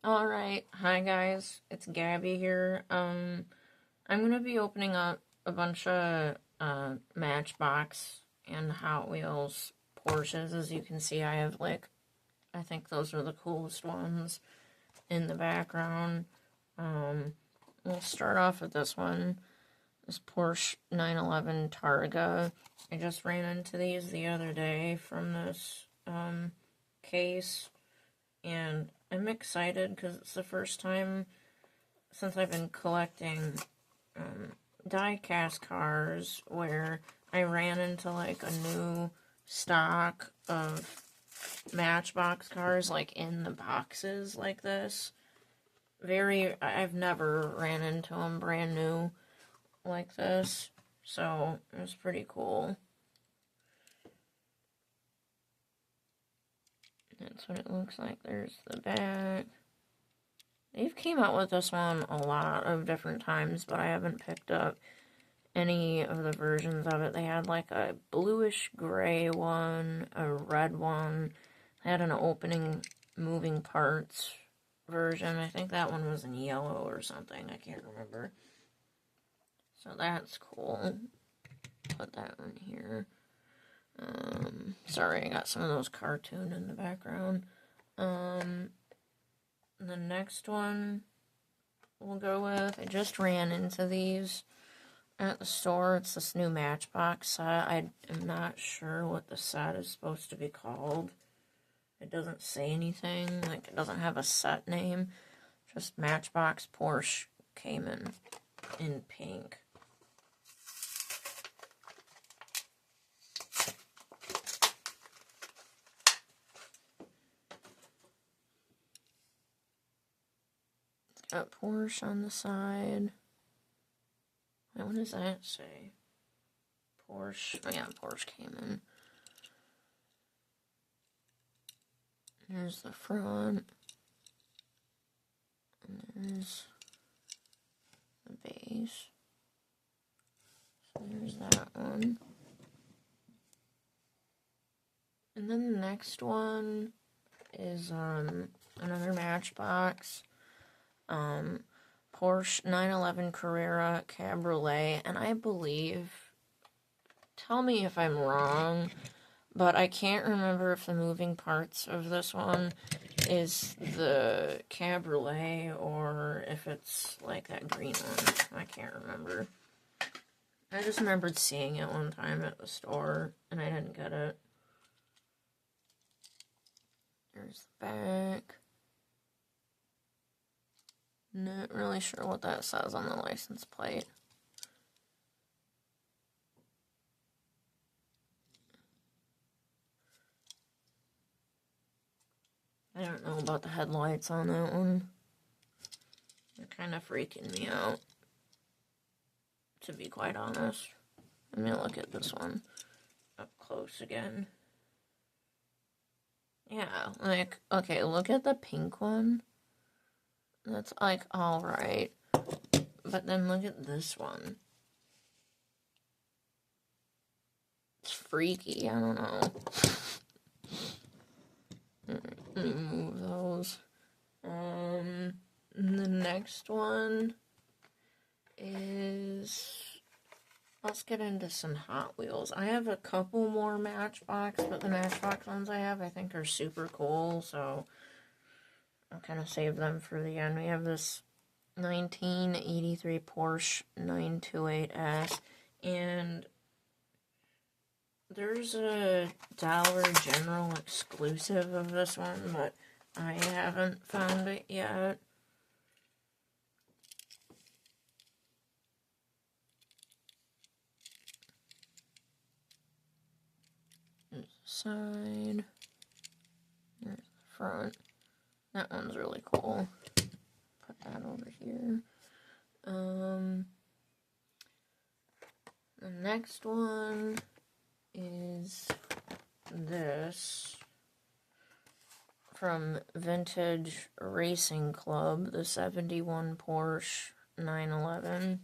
Alright, hi guys, it's Gabby here. I'm gonna be opening up a bunch of Matchbox and Hot Wheels Porsches. As you can see, I have I think those are the coolest ones in the background. We'll start off with this one, this Porsche 911 Targa. I just ran into these the other day from this case, and I'm excited because it's the first time since I've been collecting die-cast cars where I ran into a new stock of Matchbox cars in the boxes like this. I've never ran into them brand new like this, so it was pretty cool. That's what it looks like. There's the back. They've came out with this one a lot of different times, but I haven't picked up any of the versions of it. They had a bluish gray one, a red one. They had an opening moving parts version. I think that one was in yellow or something. I can't remember. So that's cool. Put that one here. Sorry, I got some of those cartoon in the background. The next one we'll go with, I just ran into these at the store. It's this new Matchbox set. I am not sure what the set is supposed to be called. It doesn't say anything. It doesn't have a set name. Just Matchbox Porsche Cayman in pink. Got Porsche on the side. What does that say? Porsche. Oh yeah, Porsche Cayman. There's the front. And there's the base. So there's that one. And then the next one is another Matchbox. Porsche 911 Carrera Cabriolet, and I believe, tell me if I'm wrong, but I can't remember if the moving parts of this one is the Cabriolet or if it's that green one. I can't remember. I just remembered seeing it one time at the store, and I didn't get it. There's the back. Not really sure what that says on the license plate. I don't know about the headlights on that one. They're kind of freaking me out, to be quite honest. Let me look at this one up close again. Yeah, okay, look at the pink one. That's alright. But then look at this one. It's freaky, I don't know. Let me move those. The next one is... Let's get into some Hot Wheels. I have a couple more Matchbox, but the Matchbox ones I have I think are super cool, so I'll kind of save them for the end. We have this 1983 Porsche 928S, and there's a Dollar General exclusive of this one, but I haven't found it yet. There's the side. There's the front. That one's really cool. Put that over here. The next one is this from Vintage Racing Club, the 71 Porsche 911.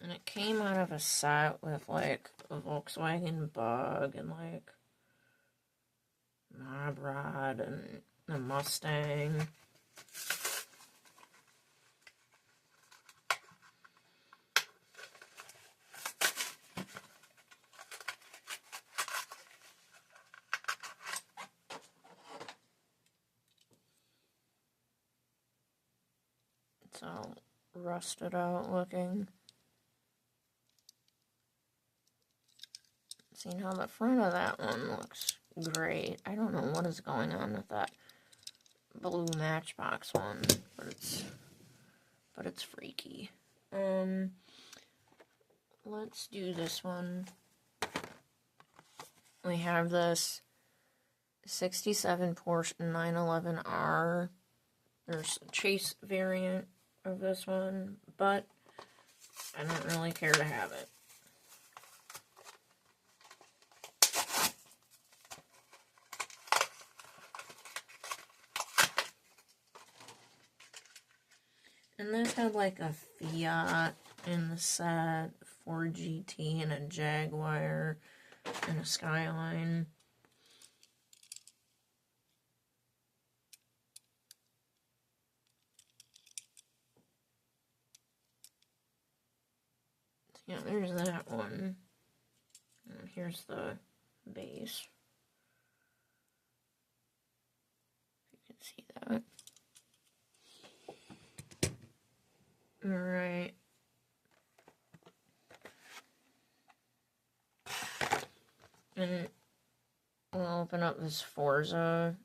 And it came out of a set with a Volkswagen Bug and Mob Rod and a Mustang. It's all rusted out looking. See how the front of that one looks great. I don't know what is going on with that blue Matchbox one, but it's freaky. Let's do this one. We have this 67 Porsche 911R. There's a chase variant of this one, but I don't really care to have it. And this had like a Fiat in the set, 4GT and a Jaguar and a Skyline. Yeah, there's that one. And here's the base. You can see that. Alright. And we'll open up this Forza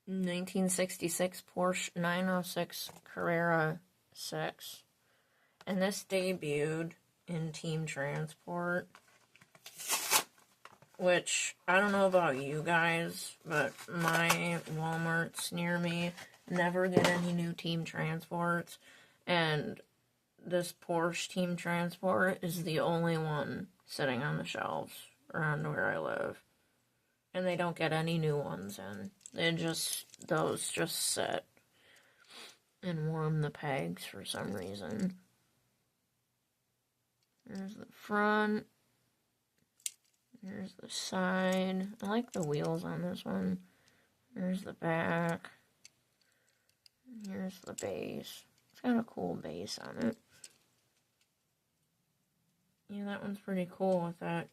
1966 Porsche 906 Carrera 6. And this debuted in Team Transport, which, I don't know about you guys, but my Walmarts near me never get any new Team Transports, and this Porsche Team Transport is the only one sitting on the shelves around where I live. And they don't get any new ones in. Those just sit and warm the pegs for some reason. There's the front. There's the side. I like the wheels on this one. There's the back. Here's the base. It's got a cool base on it. Yeah, that one's pretty cool with that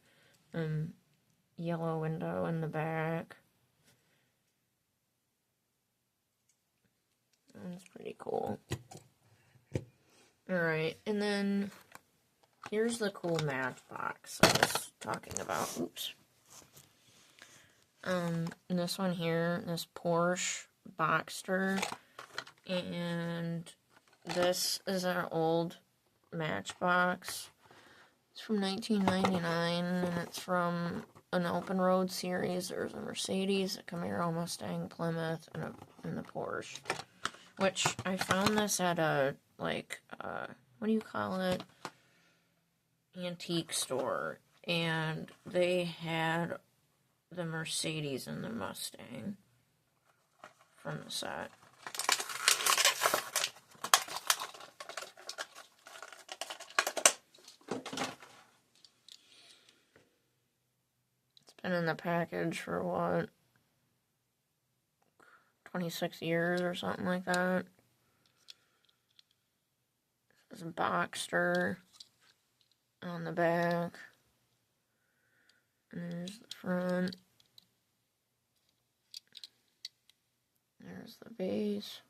yellow window in the back. That one's pretty cool. Alright, and then here's the cool Matchbox I was talking about. Oops. This one here, this Porsche Boxster, and this is our old Matchbox. It's from 1999, and it's from an open road series. There's a Mercedes, a Camaro, Mustang, Plymouth, and the Porsche. Which, I found this at a, what do you call it? Antique store. And they had the Mercedes and the Mustang from the set. It's been in the package for what? 26 years or something like that. This is a Boxster on the back. And there's the front. There's the base.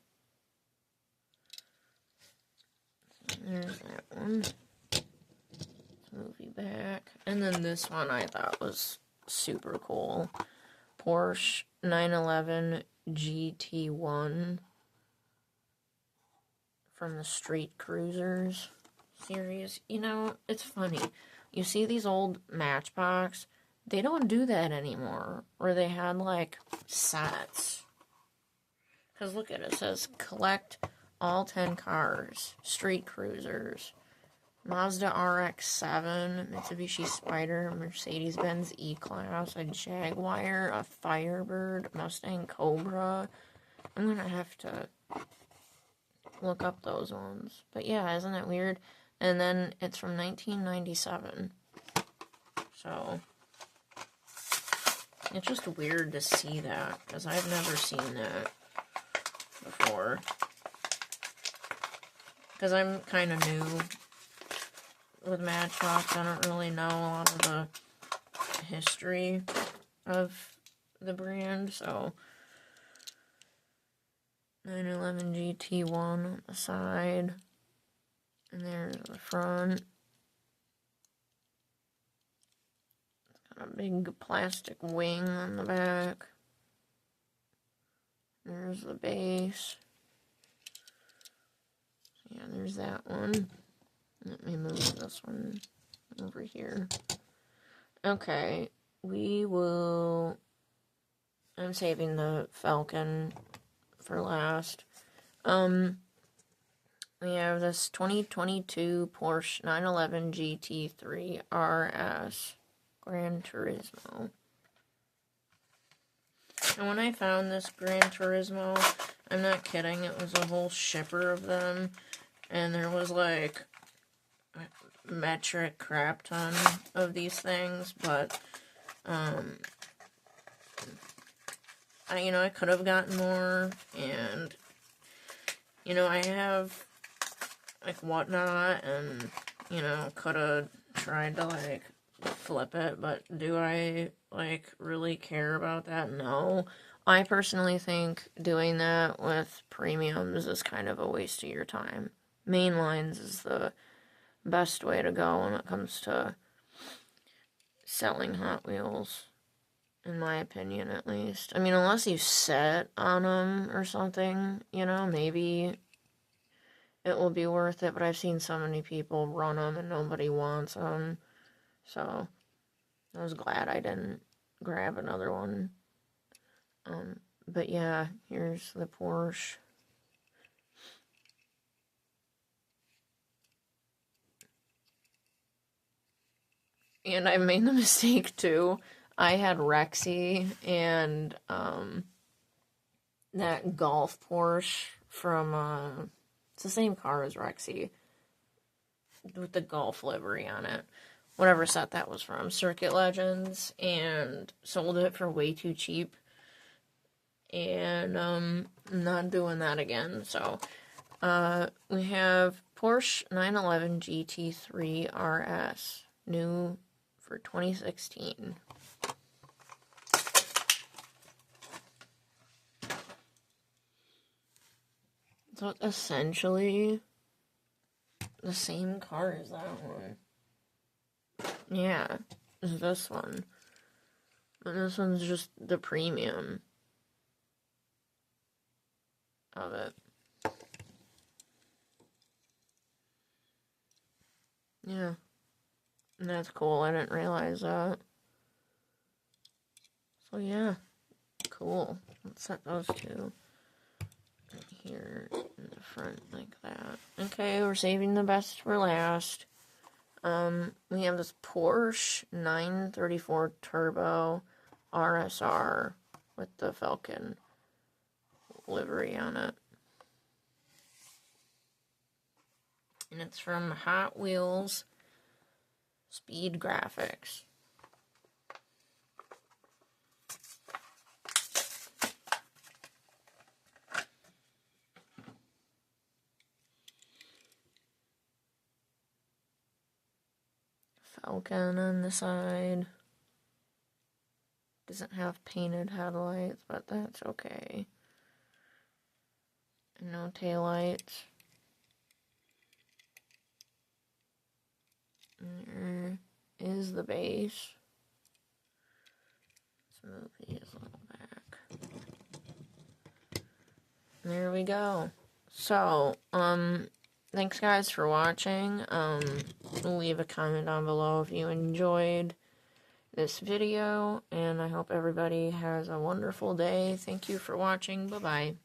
There's that one. Let's move you back. And then this one I thought was super cool. Porsche 911 GT1 from the Street Cruisers series. You know, it's funny. You see these old Matchbox, they don't do that anymore. Where they had, like, sets. Because look at it. It says, collect all 10 cars. Street Cruisers. Mazda RX-7, Mitsubishi Spider, Mercedes-Benz E-Class, a Jaguar, a Firebird, Mustang Cobra. I'm going to have to look up those ones. But yeah, isn't that weird? And then it's from 1997. So, it's just weird to see that, because I've never seen that. before. Because I'm kind of new with Matchbox. I don't really know a lot of the history of the brand, so 911 GT1 on the side, and there's the front. It's got a big plastic wing on the back. There's the base. Yeah, there's that one. Let me move this one over here. Okay, I'm saving the Falcon for last. We have this 2022 Porsche 911 GT3 RS Gran Turismo. And when I found this Gran Turismo, I'm not kidding, it was a whole shipper of them. And there was like a metric crap ton of these things, but I could have gotten more, and I have like Whatnot, and could have tried to like flip it, but do I like really care about that? No. I personally think doing that with premiums is kind of a waste of your time. Mainlines is the best way to go when it comes to selling Hot Wheels, in my opinion, at least. I mean, unless you set on them or something, maybe it will be worth it, but I've seen so many people run them and nobody wants them, so I was glad I didn't grab another one. But yeah, here's the Porsche. And I made the mistake, too. I had Rexy and, that Golf Porsche from, it's the same car as Rexy, with the Golf livery on it. Whatever set that was from, Circuit Legends, and sold it for way too cheap. And, I'm not doing that again, so, we have Porsche 911 GT3 RS, new for 2016. So it's essentially the same car as that one. Yeah, it's this one. And this one's just the premium of it. Yeah. And that's cool. I didn't realize that. So yeah. Cool. Let's set those two right here in the front like that. Okay, we're saving the best for last. We have this Porsche 934 Turbo RSR with the Falcon livery on it. And it's from Hot Wheels Speed Graphics. Falcon on the side. Doesn't have painted headlights, but that's okay. And no taillights. There is the base. Let's move these a little back. There we go. So, thanks guys for watching. Leave a comment down below if you enjoyed this video, and I hope everybody has a wonderful day. Thank you for watching. Bye-bye.